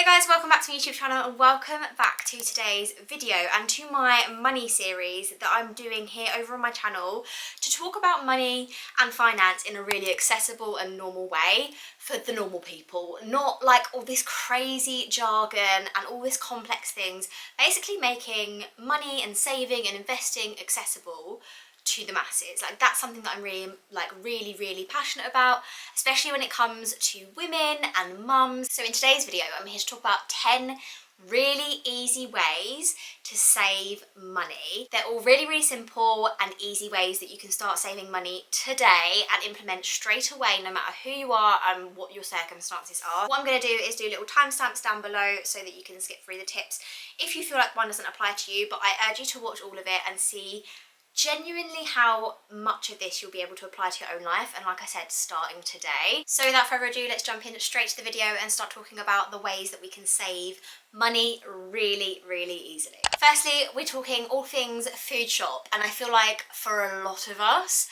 Hello guys, welcome back to my YouTube channel and welcome back to today's video and to my money series that I'm doing here over on my channel to talk about money and finance in a really accessible and normal way for the normal people, not like all this crazy jargon and all this complex things, basically making money and saving and investing accessible to the masses. Like, that's something that I'm really passionate about, especially when it comes to women and mums. So in today's video I'm here to talk about 10 really easy ways to save money. They're all really simple and easy ways that you can start saving money today and implement straight away, no matter who you are and what your circumstances are. What I'm going to do is do little timestamps down below so that you can skip through the tips if you feel like one doesn't apply to you, but I urge you to watch all of it and see genuinely how much of this you'll be able to apply to your own life, and like I said, starting today. So without further ado, let's jump in straight to the video and start talking about the ways that we can save money really easily. Firstly, we're talking all things food shop, and I feel like for a lot of us,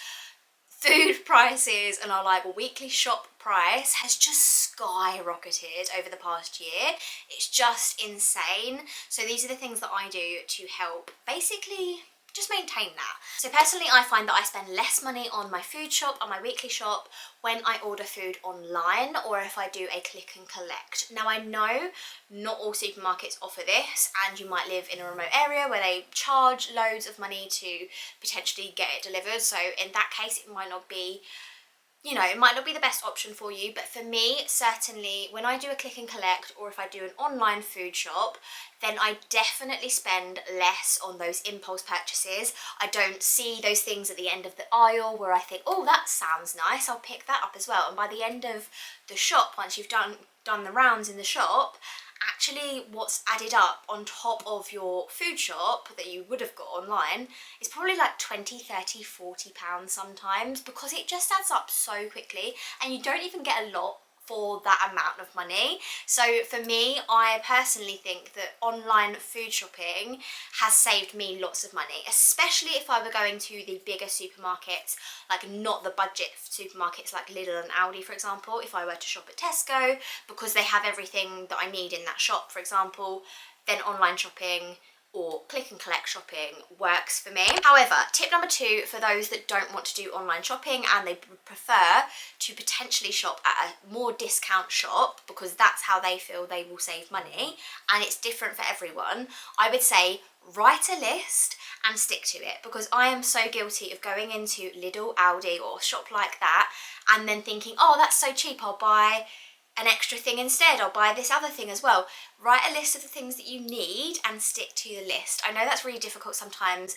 food prices and our weekly shop price has just skyrocketed over the past year. It's just insane. So these are the things that I do to help basically just maintain that. So personally, I find that I spend less money on my food shop, on my weekly shop, when I order food online or if I do a click and collect. Now I know not all supermarkets offer this, and you might live in a remote area where they charge loads of money to potentially get it delivered. So in that case, it might not be, you know, it might not be the best option for you, but for me, certainly, when I do a click and collect or if I do an online food shop, then I definitely spend less on those impulse purchases. I don't see those things at the end of the aisle where I think, oh, that sounds nice, I'll pick that up as well. And by the end of the shop, once you've done the rounds in the shop, actually what's added up on top of your food shop that you would have got online is probably like 20, 30, 40 pounds sometimes, because it just adds up so quickly and you don't even get a lot for that amount of money. So for me, I personally think that online food shopping has saved me lots of money, especially if I were going to the bigger supermarkets, like not the budget supermarkets like Lidl and Aldi, for example. If I were to shop at Tesco, because they have everything that I need in that shop, for example, then online shopping or click and collect shopping works for me. However, tip number 2 for those that don't want to do online shopping and they prefer to potentially shop at a more discount shop because that's how they feel they will save money and it's different for everyone, I would say write a list and stick to it, because I am so guilty of going into Lidl, Aldi or a shop like that and then thinking, oh, that's so cheap, I'll buy an extra thing instead, I'll buy this other thing as well. Write a list of the things that you need and stick to the list. I know that's really difficult sometimes.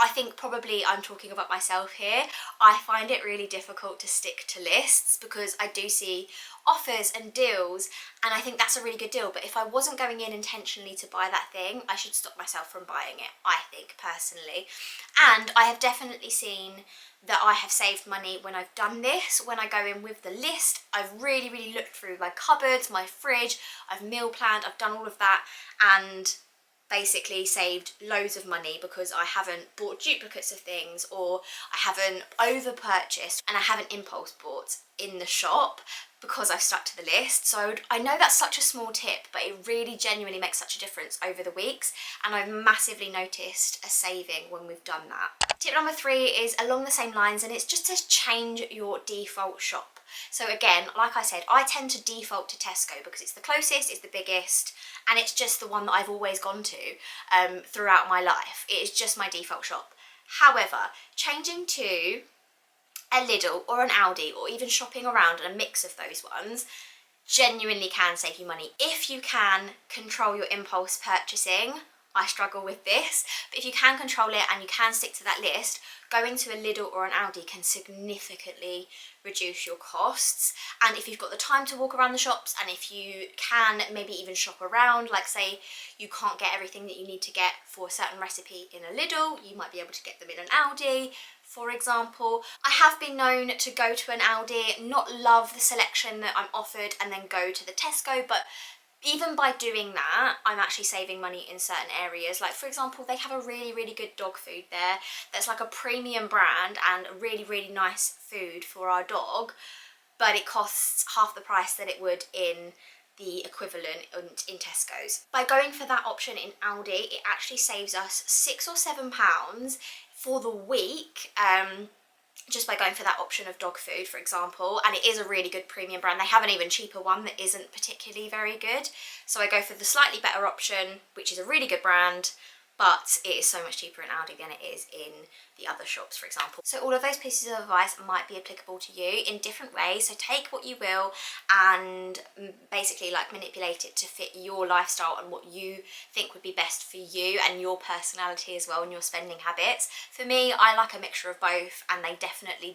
I think probably I'm talking about myself here. I find it really difficult to stick to lists because I do see offers and deals and I think that's a really good deal, but if I wasn't going in intentionally to buy that thing, I should stop myself from buying it, I think, personally. And I have definitely seen that I have saved money when I've done this. When I go in with the list, I've really looked through my cupboards, my fridge, I've meal planned, I've done all of that and basically saved loads of money because I haven't bought duplicates of things or I haven't over purchased and I haven't impulse bought in the shop because I've stuck to the list. So I know that's such a small tip, but it really genuinely makes such a difference over the weeks and I've massively noticed a saving when we've done that. Tip number 3 is along the same lines, and it's just to change your default shop. So again, like I said, I tend to default to Tesco because it's the closest, it's the biggest, and it's just the one that I've always gone to throughout my life. It is just my default shop. However, changing to a Lidl or an Aldi or even shopping around and a mix of those ones genuinely can save you money. If you can control your impulse purchasing, I struggle with this, but if you can control it and you can stick to that list, going to a Lidl or an Aldi can significantly reduce your costs. And if you've got the time to walk around the shops and if you can maybe even shop around, like say you can't get everything that you need to get for a certain recipe in a Lidl, you might be able to get them in an Aldi, for example. I have been known to go to an Aldi, not love the selection that I'm offered, and then go to the Tesco, but even by doing that, I'm actually saving money in certain areas. Like, for example, they have a really good dog food there that's like a premium brand and really nice food for our dog, but it costs half the price that it would in the equivalent in Tesco's. By going for that option in Aldi, it actually saves us £6 or £7 for the week, just by going for that option of dog food, for example. And it is a really good premium brand. They have an even cheaper one that isn't particularly very good. So I go for the slightly better option, which is a really good brand, but it is so much cheaper in Aldi than it is in the other shops, for example. So all of those pieces of advice might be applicable to you in different ways. So take what you will and basically like manipulate it to fit your lifestyle and what you think would be best for you and your personality as well and your spending habits. For me, I like a mixture of both, and they definitely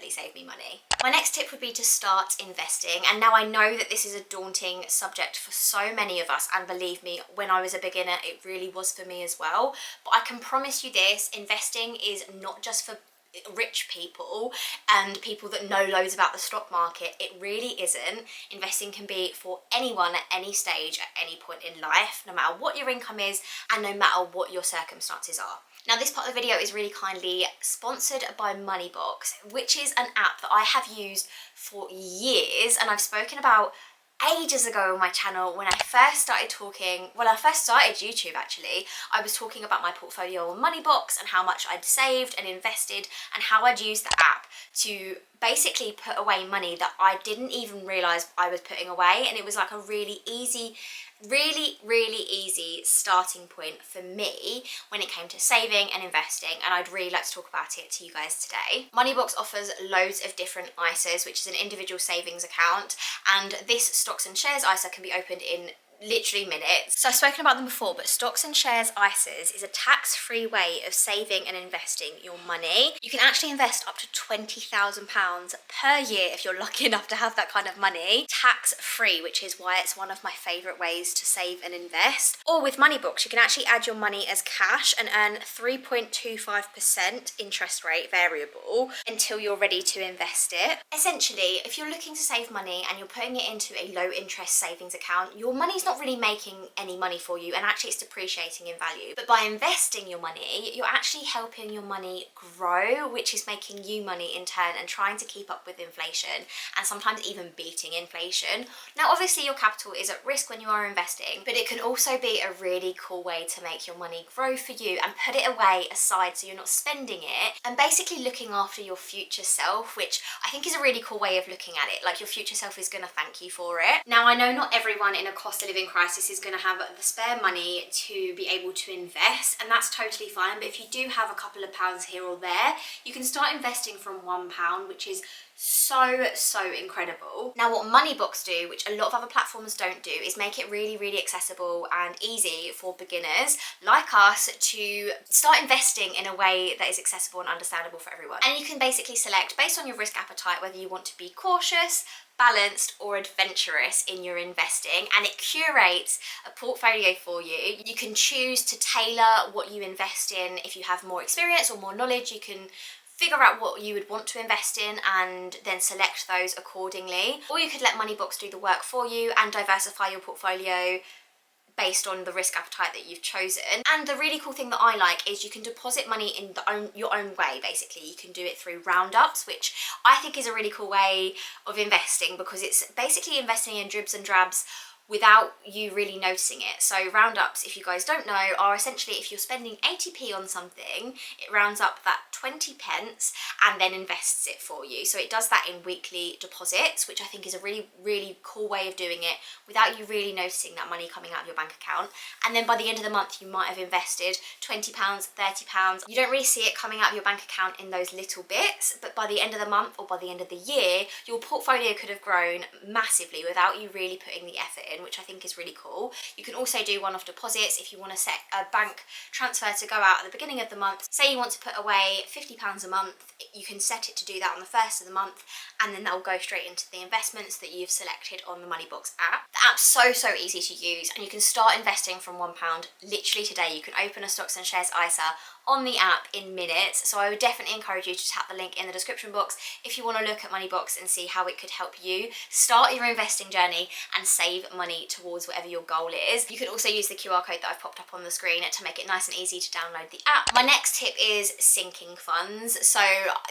save me money. My next tip would be to start investing. And now I know that this is a daunting subject for so many of us, and believe me, when I was a beginner, it really was for me as well. But I can promise you this, investing is not just for rich people and people that know loads about the stock market. It really isn't. Investing can be for anyone at any stage, at any point in life, no matter what your income is and no matter what your circumstances are. Now, this part of the video is really kindly sponsored by Moneybox, which is an app that I have used for years, and I've spoken about ages ago on my channel when I first started YouTube actually. I was talking about my portfolio on Moneybox and how much I'd saved and invested and how I'd used the app to basically put away money that I didn't even realise I was putting away. And it was like a really easy starting point for me when it came to saving and investing, and I'd really like to talk about it to you guys today. Moneybox offers loads of different ISAs, which is an individual savings account, and this stocks and shares ISA can be opened in literally minutes. So I've spoken about them before, but stocks and shares ISAs is a tax-free way of saving and investing your money. You can actually invest up to £20,000 per year if you're lucky enough to have that kind of money, tax-free, which is why it's one of my favourite ways to save and invest. Or with Moneybox, you can actually add your money as cash and earn 3.25% interest rate variable until you're ready to invest it. Essentially, if you're looking to save money and you're putting it into a low interest savings account, your money's not really making any money for you, and actually it's depreciating in value. But by investing your money, you're actually helping your money grow, which is making you money in turn and trying to keep up with inflation and sometimes even beating inflation. Now, obviously your capital is at risk when you are investing, but it can also be a really cool way to make your money grow for you and put it away aside so you're not spending it, and basically looking after your future self, which I think is a really cool way of looking at it. Like, your future self is going to thank you for it. Now, I know not everyone in a cost of living crisis is going to have the spare money to be able to invest, and that's totally fine. But if you do have a couple of pounds here or there, you can start investing from £1, which is so incredible. Now, what Moneybox do, which a lot of other platforms don't do, is make it really accessible and easy for beginners like us to start investing in a way that is accessible and understandable for everyone. And you can basically select, based on your risk appetite, whether you want to be cautious, balanced or adventurous in your investing, and it curates a portfolio for you. You can choose to tailor what you invest in. If you have more experience or more knowledge, you can figure out what you would want to invest in and then select those accordingly. Or you could let Moneybox do the work for you and diversify your portfolio based on the risk appetite that you've chosen. And the really cool thing that I like is you can deposit money in your own way, basically. You can do it through roundups, which I think is a really cool way of investing, because it's basically investing in dribs and drabs without you really noticing it. So roundups, if you guys don't know, are essentially if you're spending 80p on something, it rounds up that 20p and then invests it for you. So it does that in weekly deposits, which I think is a really cool way of doing it without you really noticing that money coming out of your bank account. And then by the end of the month, you might have invested £20, £30. You don't really see it coming out of your bank account in those little bits, but by the end of the month or by the end of the year, your portfolio could have grown massively without you really putting the effort in, which I think is really cool. You can also do one-off deposits if you want to set a bank transfer to go out at the beginning of the month. Say you want to put away £50 a month, you can set it to do that on the first of the month, and then that will go straight into the investments that you've selected on the Moneybox app. The app's so easy to use, and you can start investing from £1 literally today. You can open a stocks and shares ISA on the app in minutes. So I would definitely encourage you to tap the link in the description box if you want to look at Moneybox and see how it could help you start your investing journey and save money towards whatever your goal is. You could also use the QR code that I've popped up on the screen to make it nice and easy to download the app. My next tip is syncing funds. So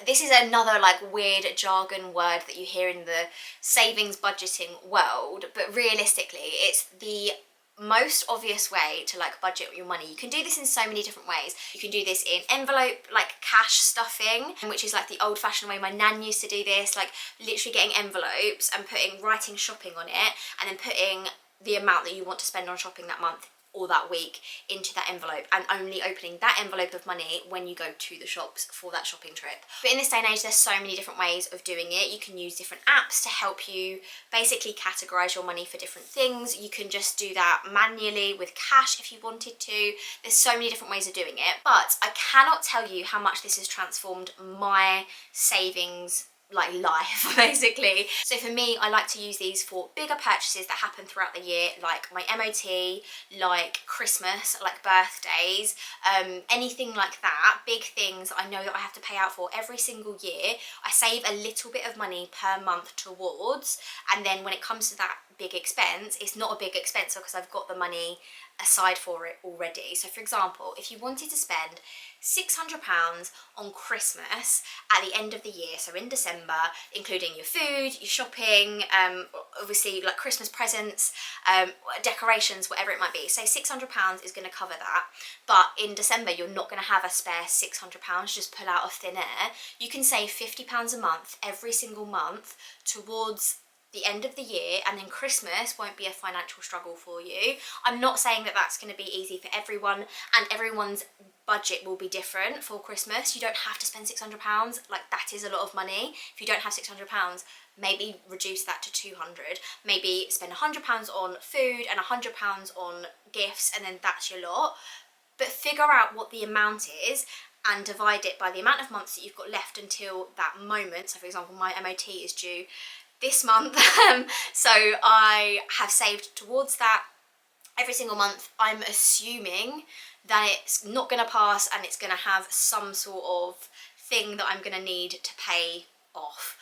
this is another like weird jargon word that you hear in the savings budgeting world, but realistically it's the most obvious way to like budget your money. You can do this in so many different ways. You can do this in envelope, like cash stuffing, which is like the old-fashioned way my nan used to do this, like literally getting envelopes and writing shopping on it, and then putting the amount that you want to spend on shopping that month or that week into that envelope, and only opening that envelope of money when you go to the shops for that shopping trip. But in this day and age, there's so many different ways of doing it. You can use different apps to help you basically categorize your money for different things. You can just do that manually with cash if you wanted to. There's so many different ways of doing it, but I cannot tell you how much this has transformed my savings like life basically. So for me, I like to use these for bigger purchases that happen throughout the year, like my MOT, like Christmas, like birthdays, anything like that, big things I know that I have to pay out for every single year. I save a little bit of money per month towards, and then when it comes to that big expense, it's not a big expense because I've got the money aside for it already. So for example, if you wanted to spend £600 on Christmas at the end of the year, so in December, including your food, your shopping, obviously like Christmas presents, decorations, whatever it might be, say £600 is going to cover that. But in December you're not going to have a spare £600 just pull out of thin air. You can save £50 a month every single month towards the end of the year, and then Christmas won't be a financial struggle for you. I'm not saying that that's going to be easy for everyone, and everyone's budget will be different for Christmas. You don't have to spend £600, like that is a lot of money. If you don't have £600, maybe reduce that to 200. Maybe spend £100 on food and £100 on gifts, and then that's your lot. But figure out what the amount is and divide it by the amount of months that you've got left until that moment. So for example, my MOT is due this month, so I have saved towards that every single month. I'm assuming that it's not going to pass and it's going to have some sort of thing that I'm going to need to pay off.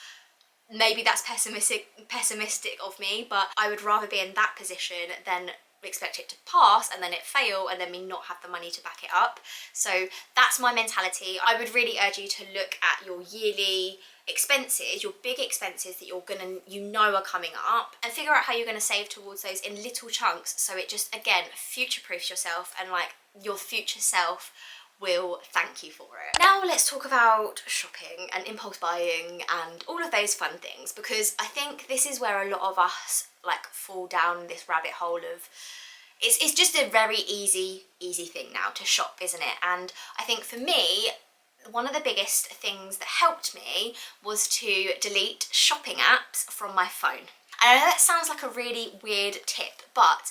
Maybe that's pessimistic of me, but I would rather be in that position than expect it to pass and then it fail and then me not have the money to back it up. So that's my mentality. I would really urge you to look at your yearly expenses, your big expenses that you know are coming up, and figure out how you're going to save towards those in little chunks, so it just again future-proofs yourself, and like your future self will thank you for it. Now let's talk about shopping and impulse buying and all of those fun things, because I think this is where a lot of us like fall down this rabbit hole of it's just a very easy thing now to shop, isn't it? And I think for me, one of the biggest things that helped me was to delete shopping apps from my phone. And I know that sounds like a really weird tip, but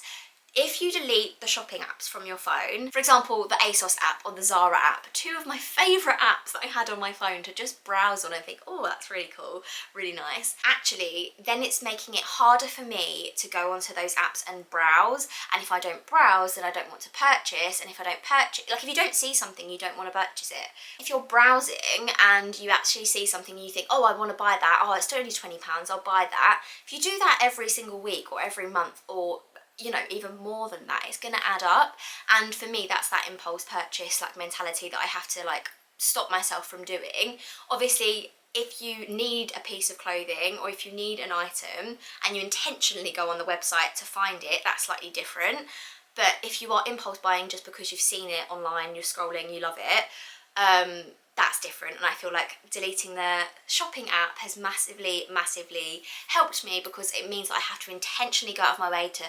if you delete the shopping apps from your phone, for example, the ASOS app or the Zara app, two of my favourite apps that I had on my phone to just browse on and think, oh, that's really cool, really nice. Actually, then it's making it harder for me to go onto those apps and browse. And if I don't browse, then I don't want to purchase. And if I don't purchase, like if you don't see something, you don't want to purchase it. If you're browsing and you actually see something and you think, oh, I want to buy that, oh, it's only £20, I'll buy that. If you do that every single week or every month, or you know, even more than that, it's going to add up. And for me, that's that impulse purchase like mentality that I have to like stop myself from doing. Obviously, if you need a piece of clothing or if you need an item and you intentionally go on the website to find it, that's slightly different. But if you are impulse buying just because you've seen it online, you're scrolling, you love it, that's different. And I feel like deleting the shopping app has massively helped me, because it means that I have to intentionally go out of my way to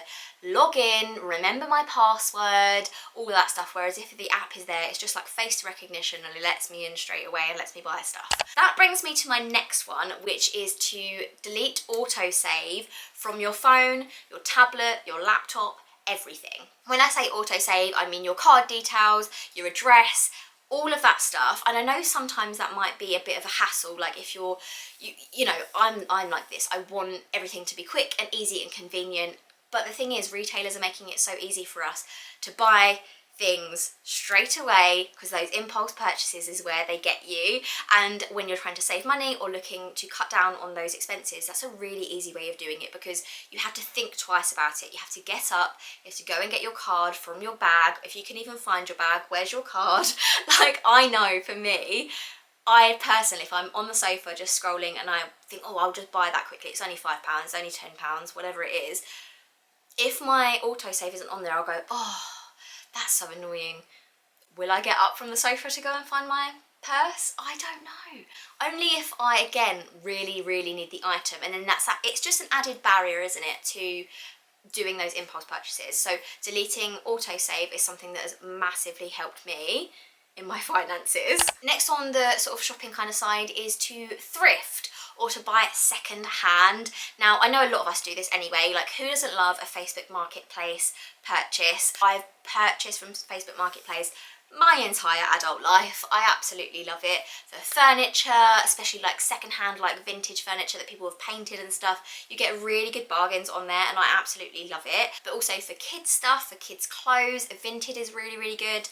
log in, remember my password, all that stuff. Whereas if the app is there, it's just like face recognition and it lets me in straight away and lets me buy stuff. That brings me to my next one, which is to delete autosave from your phone, your tablet, your laptop, everything. When I say autosave, I mean your card details, your address, all of that stuff. And I know sometimes that might be a bit of a hassle, like if you know, I'm like this, I want everything to be quick and easy and convenient. But the thing is, retailers are making it so easy for us to buy things straight away, because those impulse purchases is where they get you. And when you're trying to save money or looking to cut down on those expenses, that's a really easy way of doing it, because you have to think twice about it. You have to get up, you have to go and get your card from your bag. If you can even find your bag, where's your card? Like, I know for me, I personally, if I'm on the sofa just scrolling and I think, oh, I'll just buy that quickly, it's only £5, only £10, whatever it is, if my autosave isn't on there, I'll go, oh, that's so annoying. Will I get up from the sofa to go and find my purse? I don't know. Only if I, again, really, really need the item. And then that's that. It's just an added barrier, isn't it, to doing those impulse purchases. So deleting autosave is something that has massively helped me in my finances. Next on the sort of shopping kind of side is to thrift, or to buy second hand. Now, I know a lot of us do this anyway. Like, who doesn't love a Facebook Marketplace purchase? I've purchased from Facebook Marketplace my entire adult life. I absolutely love it. For furniture, especially like secondhand, like vintage furniture that people have painted and stuff, you get really good bargains on there, and I absolutely love it. But also for kids stuff, for kids clothes, Vinted is really, really good.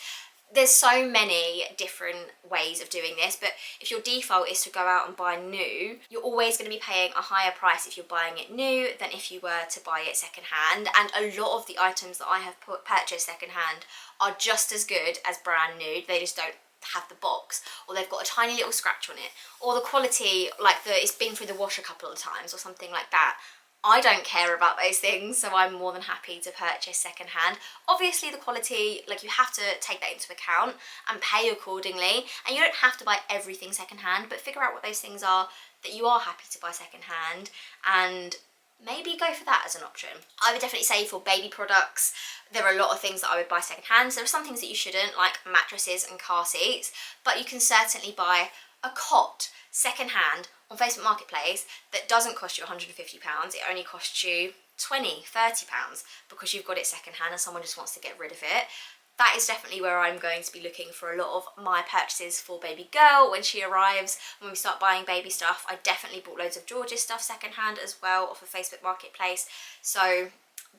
There's so many different ways of doing this, but if your default is to go out and buy new, you're always going to be paying a higher price if you're buying it new than if you were to buy it secondhand. And a lot of the items that I have purchased secondhand are just as good as brand new. They just don't have the box, or they've got a tiny little scratch on it, or the quality, like it's been through the wash a couple of times or something like that. I don't care about those things, so I'm more than happy to purchase secondhand. Obviously the quality, like, you have to take that into account and pay accordingly, and you don't have to buy everything secondhand, but figure out what those things are that you are happy to buy secondhand, and maybe go for that as an option. I would definitely say for baby products, there are a lot of things that I would buy secondhand. So there are some things that you shouldn't, like mattresses and car seats, but you can certainly buy a cot secondhand on Facebook Marketplace that doesn't cost you £150, it only costs you £20, £30 because you've got it secondhand and someone just wants to get rid of it. That is definitely where I'm going to be looking for a lot of my purchases for baby girl when she arrives. When we start buying baby stuff, I definitely bought loads of George's stuff secondhand as well off of Facebook Marketplace. So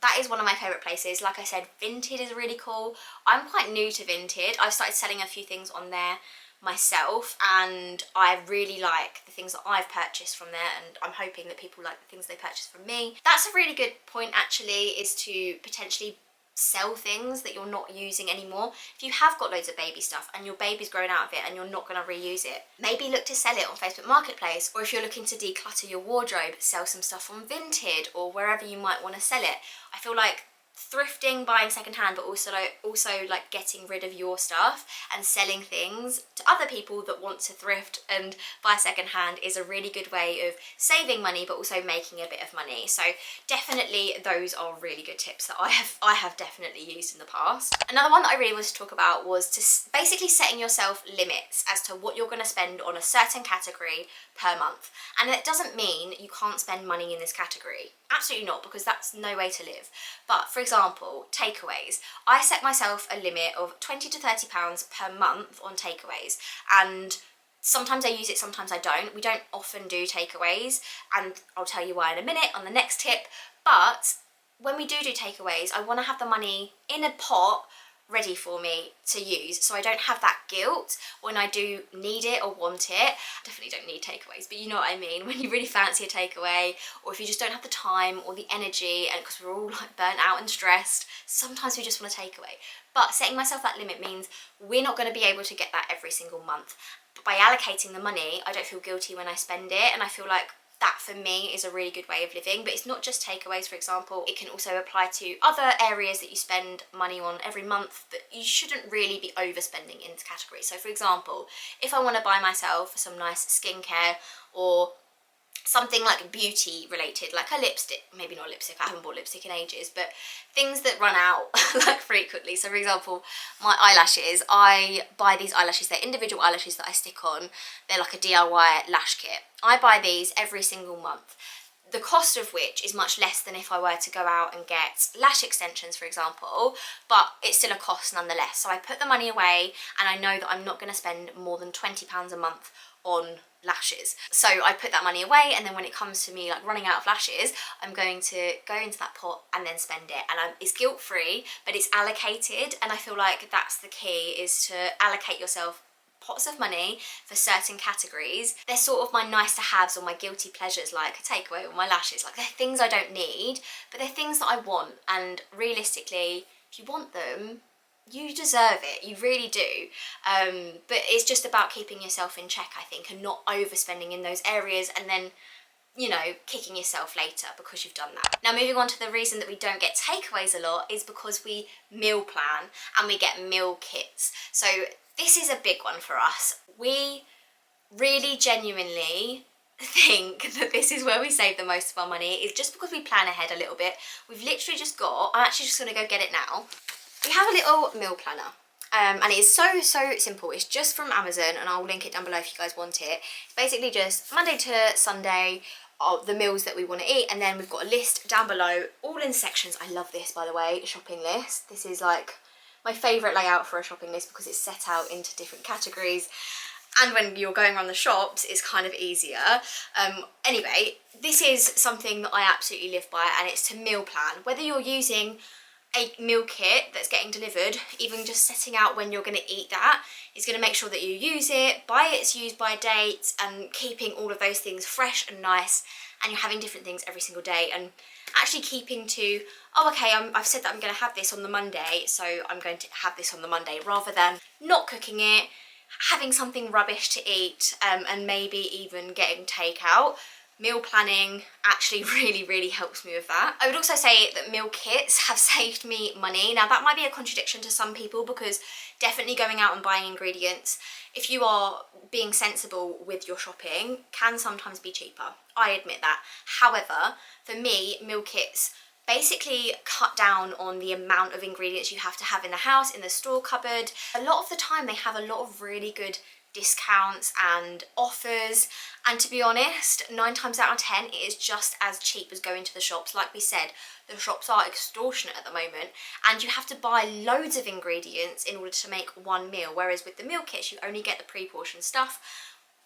that is one of my favourite places. Like I said, Vinted is really cool. I'm quite new to Vinted. I've started selling a few things on there myself, and I really like the things that I've purchased from there, and I'm hoping that people like the things they purchase from me. That's a really good point actually, is to potentially sell things that you're not using anymore. If you have got loads of baby stuff and your baby's grown out of it and you're not going to reuse it, maybe look to sell it on Facebook Marketplace. Or if you're looking to declutter your wardrobe, sell some stuff on Vinted or wherever you might want to sell it. I feel like thrifting, buying secondhand, but also like getting rid of your stuff and selling things to other people that want to thrift and buy secondhand is a really good way of saving money but also making a bit of money. So definitely those are really good tips that I have definitely used in the past. Another one that I really wanted to talk about was to basically setting yourself limits as to what you're going to spend on a certain category per month. And it doesn't mean you can't spend money in this category. Absolutely not, because that's no way to live. But for example, takeaways. I set myself a limit of £20 to £30 per month on takeaways, and sometimes I use it, sometimes I don't. We don't often do takeaways, and I'll tell you why in a minute on the next tip. But when we do takeaways, I want to have the money in a pot ready for me to use, so I don't have that guilt when I do need it or want it. Definitely don't need takeaways, but you know what I mean, when you really fancy a takeaway, or if you just don't have the time or the energy, and because we're all like burnt out and stressed, sometimes we just want a takeaway. But setting myself that limit means we're not going to be able to get that every single month. But by allocating the money, I don't feel guilty when I spend it, and I feel like that for me is a really good way of living. But it's not just takeaways, for example. It can also apply to other areas that you spend money on every month, but you shouldn't really be overspending in this category. So for example, if I want to buy myself some nice skincare or something like beauty related, like a lipstick, maybe not lipstick, I haven't bought lipstick in ages, but things that run out like frequently. So for example, my eyelashes, I buy these eyelashes, they're individual eyelashes that I stick on. They're like a DIY lash kit. I buy these every single month, the cost of which is much less than if I were to go out and get lash extensions, for example, but it's still a cost nonetheless. So I put the money away, and I know that I'm not going to spend more than £20 a month on lashes. So I put that money away, and then when it comes to me like running out of lashes, I'm going to go into that pot and then spend it. And it's guilt-free, but it's allocated, and I feel like that's the key, is to allocate yourself pots of money for certain categories. They're sort of my nice to haves or my guilty pleasures, like a takeaway or my lashes. Like, they're things I don't need, but they're things that I want, and realistically, if you want them, you deserve it, you really do. But it's just about keeping yourself in check, I think, and not overspending in those areas and then, you know, kicking yourself later because you've done that. Now, moving on to the reason that we don't get takeaways a lot is because we meal plan and we get meal kits. So this is a big one for us. We really genuinely think that this is where we save the most of our money, is just because we plan ahead a little bit. We've literally just got, I'm actually just gonna go get it now. We have a little meal planner, and it is so simple. It's just from Amazon, and I'll link it down below if you guys want it. It's basically just Monday to Sunday, the meals that we want to eat, and then we've got a list down below, all in sections. I love this, by the way, shopping list. This is like my favourite layout for a shopping list because it's set out into different categories, and when you're going around the shops, it's kind of easier. Anyway, this is something that I absolutely live by, and it's to meal plan. Whether you're using a meal kit that's getting delivered, even just setting out when you're going to eat that is going to make sure that you use it, buy its use by date, and keeping all of those things fresh and nice, and you're having different things every single day, and actually keeping to, oh okay, I've said that I'm going to have this on the Monday, so I'm going to have this on the Monday, rather than not cooking it, having something rubbish to eat, and maybe even getting takeout. Meal planning actually really helps me with that. I would also say that meal kits have saved me money. Now, that might be a contradiction to some people, because definitely going out and buying ingredients, if you are being sensible with your shopping, can sometimes be cheaper. I admit that. However, for me, meal kits basically cut down on the amount of ingredients you have to have in the house, in the store cupboard. A lot of the time they have a lot of really good discounts and offers, and to be honest, 9 times out of 10 it is just as cheap as going to the shops. Like we said, the shops are extortionate at the moment, and you have to buy loads of ingredients in order to make one meal, whereas with the meal kits you only get the pre-portioned stuff,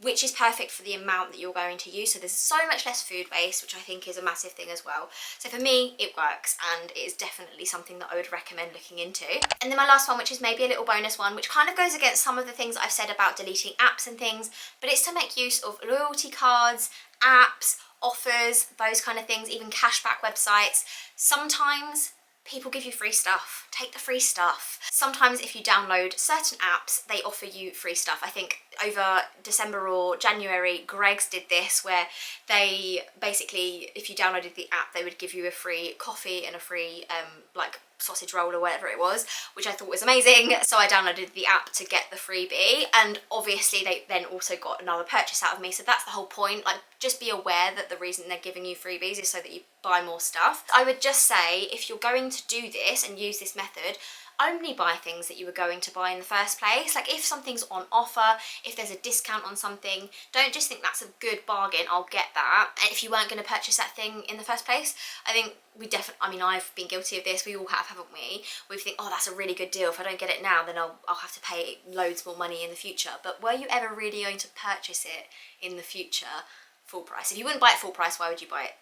which is perfect for the amount that you're going to use. So there's so much less food waste, which I think is a massive thing as well. So for me, it works, and it is definitely something that I would recommend looking into. And then my last one, which is maybe a little bonus one, which kind of goes against some of the things I've said about deleting apps and things, but it's to make use of loyalty cards, apps, offers, those kind of things, even cashback websites. Sometimes people give you free stuff. Take the free stuff. Sometimes if you download certain apps, they offer you free stuff. I think over December or January, Greg's did this, where they basically, if you downloaded the app, they would give you a free coffee and a free like sausage roll or whatever it was, which I thought was amazing. So I downloaded the app to get the freebie, and obviously they then also got another purchase out of me. So that's the whole point. Like, just be aware that the reason they're giving you freebies is so that you buy more stuff. I would just say, if you're going to do this and use this method, only buy things that you were going to buy in the first place. Like, if something's on offer, if there's a discount on something, don't just think that's a good bargain, I'll get that. And if you weren't going to purchase that thing in the first place, I think we definitely, I mean, I've been guilty of this, we all have, haven't we? We think, oh, that's a really good deal, if I don't get it now, then I'll have to pay loads more money in the future. But were you ever really going to purchase it in the future full price? If you wouldn't buy it full price, why would you buy it,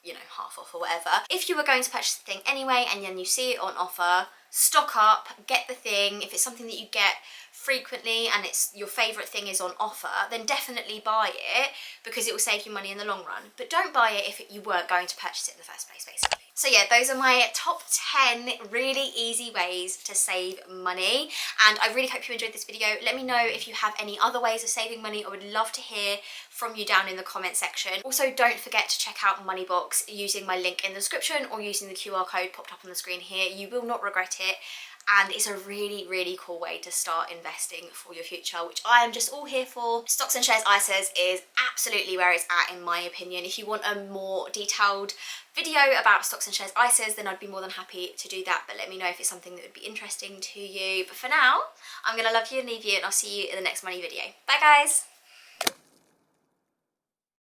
you know, half off or whatever? If you were going to purchase the thing anyway, and then you see it on offer, stock up, get the thing. If it's something that you get frequently and it's your favourite thing is on offer, then definitely buy it, because it will save you money in the long run. But don't buy it if you weren't going to purchase it in the first place, basically. So yeah, those are my top 10 really easy ways to save money, and I really hope you enjoyed this video. Let me know if you have any other ways of saving money. I would love to hear from you down in the comment section. Also, don't forget to check out Moneybox using my link in the description or using the QR code popped up on the screen here. You will not regret it, and it's a really cool way to start investing for your future, which I am just all here for. Stocks and shares ISAs is absolutely where it's at, in my opinion. If you want a more detailed video about stocks and shares ISAs, then I'd be more than happy to do that, but let me know if it's something that would be interesting to you. But for now, I'm gonna love you and leave you, and I'll see you in the next money video. Bye guys.